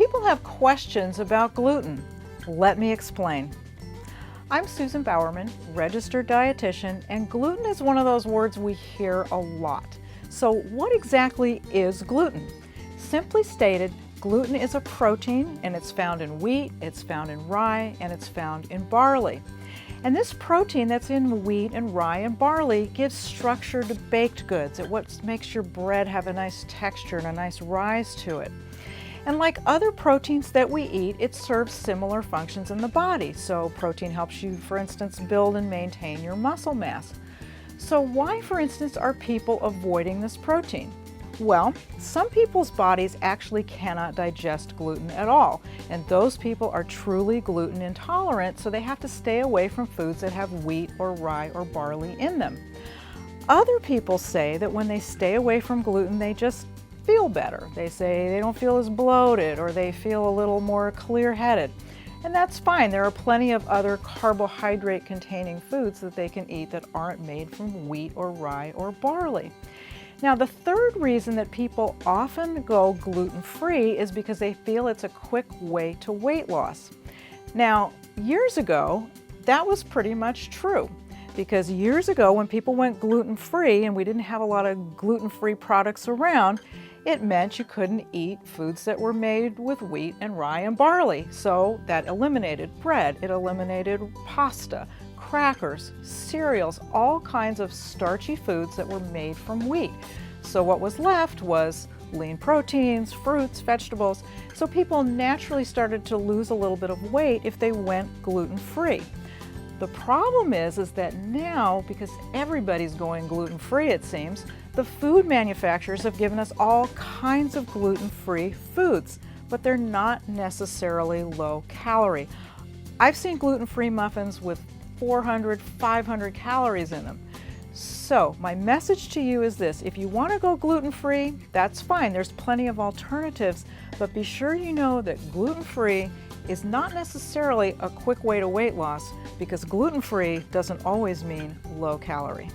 People have questions about gluten. Let me explain. I'm Susan Bowerman, registered dietitian, and gluten is one of those words we hear a lot. So what exactly is gluten? Simply stated, gluten is a protein, and it's found in wheat, it's found in rye, and it's found in barley. And this protein that's in wheat and rye and barley gives structure to baked goods. It what makes your bread have a nice texture and a nice rise to it. And like other proteins that we eat, it serves similar functions in the body. So protein helps you, for instance, build and maintain your muscle mass. So why, for instance, are people avoiding this protein? Well, some people's bodies actually cannot digest gluten at all, and those people are truly gluten intolerant, so they have to stay away from foods that have wheat or rye or barley in them. Other people say that when they stay away from gluten, they just feel better. They say they don't feel as bloated or they feel a little more clear-headed. And that's fine. There are plenty of other carbohydrate-containing foods that they can eat that aren't made from wheat or rye or barley. Now, the third reason that people often go gluten-free is because they feel it's a quick way to weight loss. Now, years ago, that was pretty much true. Because years ago, when people went gluten-free and we didn't have a lot of gluten-free products around, it meant you couldn't eat foods that were made with wheat and rye and barley. So that eliminated bread, it eliminated pasta, crackers, cereals, all kinds of starchy foods that were made from wheat. So what was left was lean proteins, fruits, vegetables. So people naturally started to lose a little bit of weight if they went gluten-free. The problem is that now, because everybody's going gluten-free it seems, the food manufacturers have given us all kinds of gluten-free foods, but they're not necessarily low calorie. I've seen gluten-free muffins with 400, 500 calories in them. So my message to you is this: if you want to go gluten-free, that's fine. There's plenty of alternatives, but be sure you know that gluten-free is not necessarily a quick way to weight loss, because gluten-free doesn't always mean low calorie.